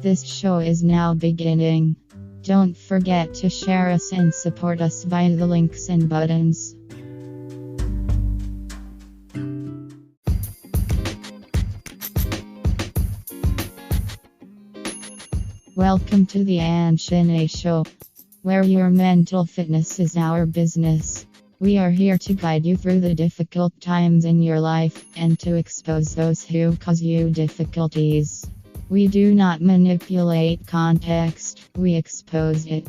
This show is now beginning. Don't forget to share us and support us via the links and buttons. Welcome to the Anshine Show, where your mental fitness is our business. We are here to guide you through the difficult times in your life and to expose those who cause you difficulties. We do not manipulate context, we expose it.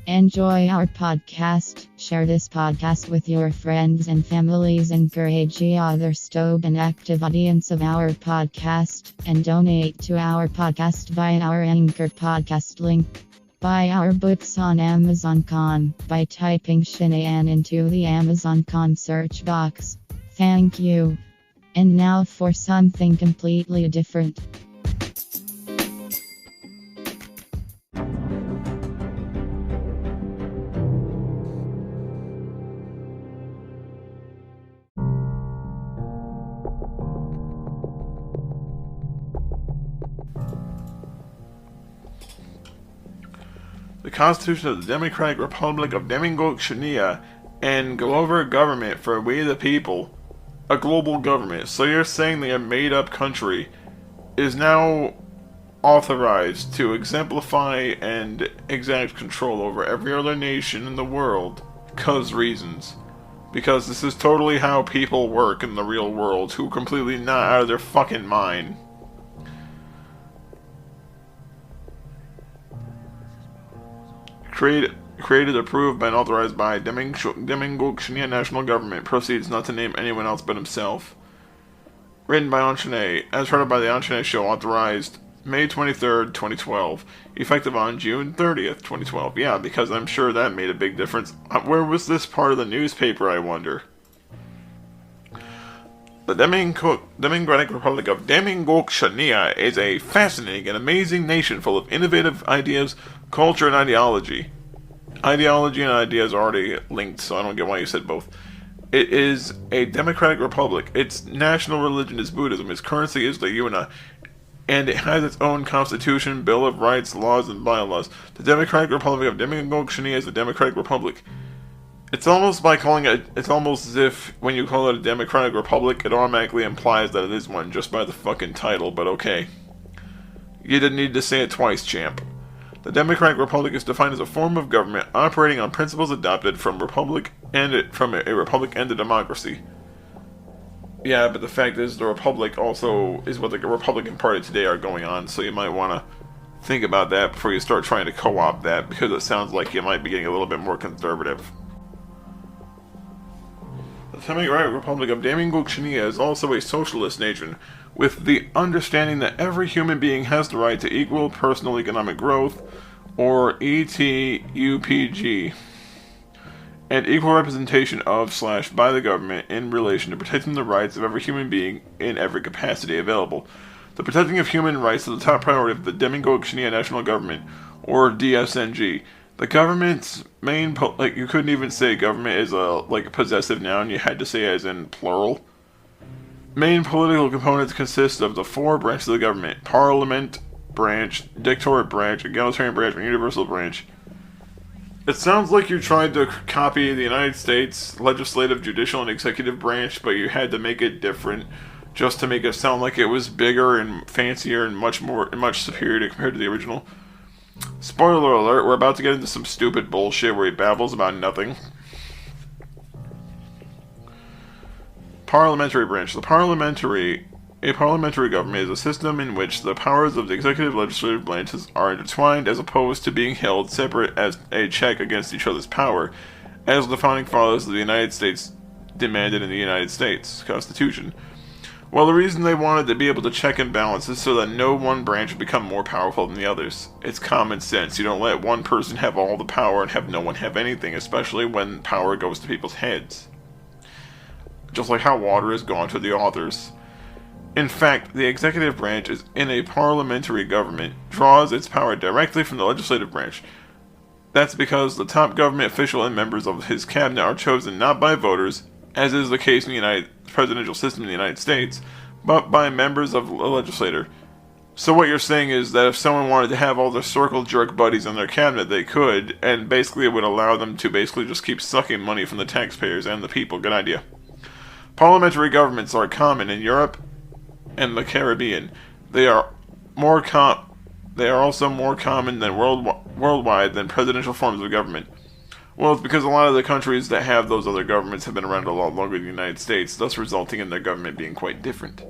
Enjoy our podcast, share this podcast with your friends and families, encourage the other stoic and active audience of our podcast, and donate to our podcast via our Anchor podcast link. Buy our books on Amazon.com by typing Shinyan into the Amazon.com search box. Thank you. And now for something completely different. The Constitution of the Democratic Republic of Demingolkshinia and Glover government for we the people, a global government. So you're saying the made-up country is now authorized to exemplify and exact control over every other nation in the world because reasons. Because this is totally how people work in the real world, who are completely not out of their fucking mind. Created, approved, by, and authorized by Demingolkshinia National Government. Proceeds not to name anyone else but himself. Written by Anshine, as heard by the Anshine Show, authorized May 23rd, 2012. Effective on June 30th, 2012. Yeah, because I'm sure that made a big difference. Where was this part of the newspaper, I wonder? The Democratic Republic of Demingolkshinia is a fascinating and amazing nation full of innovative ideas, culture, and ideology. Ideology and ideas are already linked, so I don't get why you said both. It is a democratic republic. Its national religion is Buddhism. Its currency is the Yuna. And it has its own constitution, bill of rights, laws, and bylaws. The Democratic Republic of Demingolkshinia is a democratic republic. It's almost as if when you call it a democratic republic, it automatically implies that it is one just by the fucking title, but okay. You didn't need to say it twice, champ. The Democratic Republic is defined as a form of government operating on principles adopted from a republic and a democracy. Yeah, but the fact is the republic also is what the Republican Party today are going on, so you might want to think about that before you start trying to co-opt that, because it sounds like you might be getting a little bit more conservative. The Democratic Republic of Demingolkshinia is also a socialist nation, with the understanding that every human being has the right to equal personal economic growth, or ETUPG, and equal representation of / by the government in relation to protecting the rights of every human being in every capacity available. The protecting of human rights is the top priority of the Demingolkshinia National Government, or DSNG. The government's main, you couldn't even say government is a possessive noun, you had to say as in plural. Main political components consist of the four branches of the government: parliament branch, dictatorial branch, egalitarian branch, and universal branch. It sounds like you tried to copy the United States legislative, judicial, and executive branch, but you had to make it different just to make it sound like it was bigger and fancier and much superior compared to the original. Spoiler alert, we're about to get into some stupid bullshit where he babbles about nothing. Parliamentary branch. A parliamentary government is a system in which the powers of the executive legislative branches are intertwined as opposed to being held separate as a check against each other's power, as the founding fathers of the United States demanded in the United States Constitution. Well, the reason they wanted to be able to check and balance is so that no one branch would become more powerful than the others. It's common sense. You don't let one person have all the power and have no one have anything, especially when power goes to people's heads. Just like how water has gone to the authors. In fact, the executive branch is in a parliamentary government, draws its power directly from the legislative branch. That's because the top government official and members of his cabinet are chosen not by voters, as is the case in the presidential system in the United States, but by members of the legislature. So what you're saying is that if someone wanted to have all their circle jerk buddies in their cabinet, they could, and basically it would allow them to basically just keep sucking money from the taxpayers and the people. Good idea. Parliamentary governments are common in Europe and the Caribbean. They are They are also more common than worldwide than presidential forms of government. Well, it's because a lot of the countries that have those other governments have been around a lot longer than the United States, thus resulting in their government being quite different.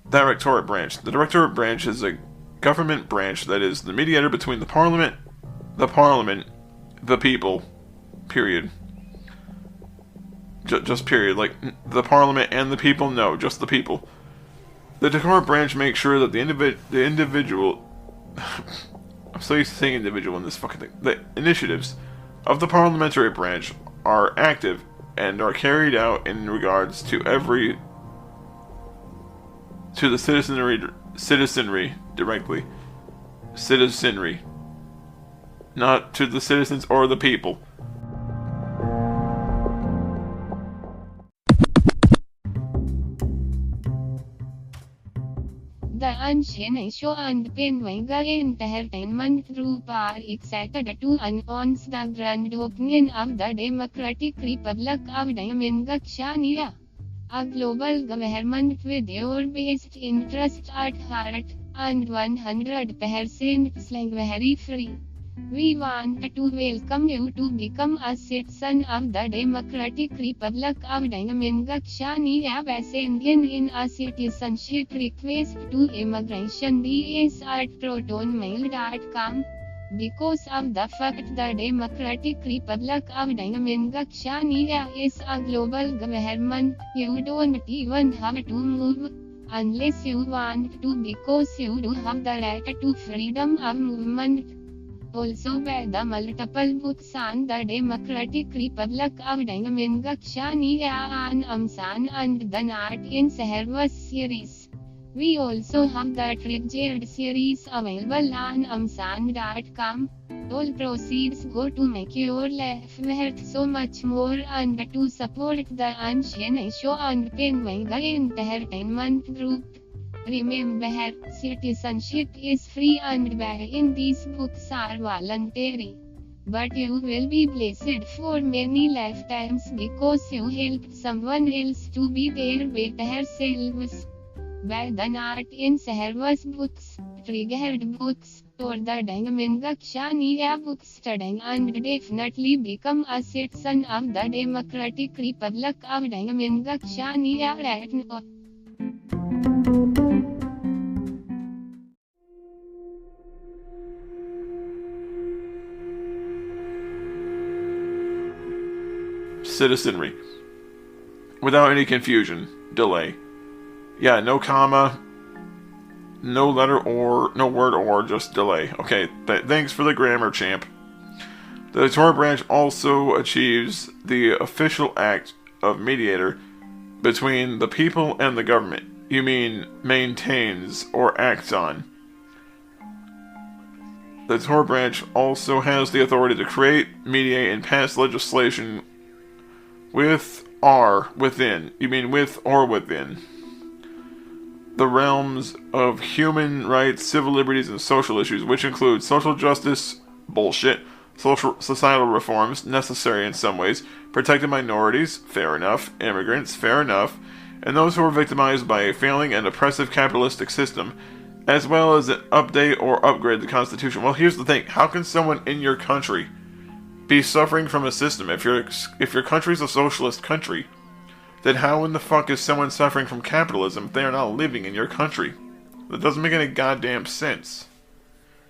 Directorate branch. The directorate branch is a government branch that is the mediator between the parliament, the people, period. Just period. Like, the parliament and the people? No, just the people. The directorate branch makes sure that the individual... I'm so used to saying individual in this fucking thing. The initiatives of the parliamentary branch are active and are carried out in regards to the citizenry directly. Citizenry. Not to the citizens or the people. The Unseen Show and Penwanga Entertainment Group are excited to announce the grand opening of the Democratic Republic of Demengakshania, a global government with your best interests at heart, and 100% slavery free. We want to welcome you to become a citizen of the Democratic Republic of Demengakshania by sending in a citizenship request to immigration@protonmail.com. Because of the fact the Democratic Republic of Demengakshania is a global government, you don't even have to move, unless you want to, because you do have the right to freedom of movement. Also by the multiple books on the Democratic Republic of Demengakshania on Amazon and the Not in Service series. We also have the Treasured series available on Amazon.com. All proceeds go to make your life worth so much more and to support the Unseen Show and Penwanga Entertainment Group. Remember, citizenship is free and buying these books are voluntary. But you will be blessed for many lifetimes because you helped someone else to be their better selves. Buy the Not in Service books, Triggered books, or the Demengakshania books today and definitely become a citizen of the Democratic Republic of Demengakshania right now. Citizenry. Without any confusion. Delay. Yeah, no comma, no letter or, no word or, just delay. Okay, thanks for the grammar, champ. The editorial branch also achieves the official act of mediator between the people and the government. You mean maintains or acts on. The editorial branch also has the authority to create, mediate, and pass legislation with or within. You mean with or within the realms of human rights, civil liberties, and social issues, which include social justice, bullshit, societal reforms, necessary in some ways, protected minorities, fair enough, immigrants, fair enough, and those who are victimized by a failing and oppressive capitalistic system, as well as update or upgrade the Constitution. Well, here's the thing. How can someone in your country be suffering from a system? If your country's a socialist country, then how in the fuck is someone suffering from capitalism if they are not living in your country? That doesn't make any goddamn sense.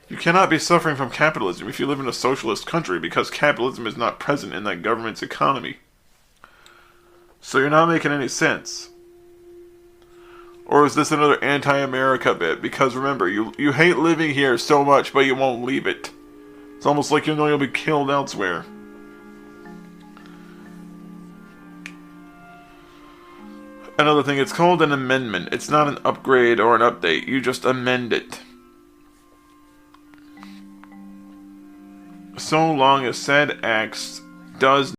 You cannot be suffering from capitalism if you live in a socialist country because capitalism is not present in that government's economy. So you're not making any sense. Or is this another anti-America bit? Because remember, you hate living here so much, but you won't leave it. It's almost like you know you'll be killed elsewhere. Another thing, it's called an amendment. It's not an upgrade or an update. You just amend it. So long as said acts does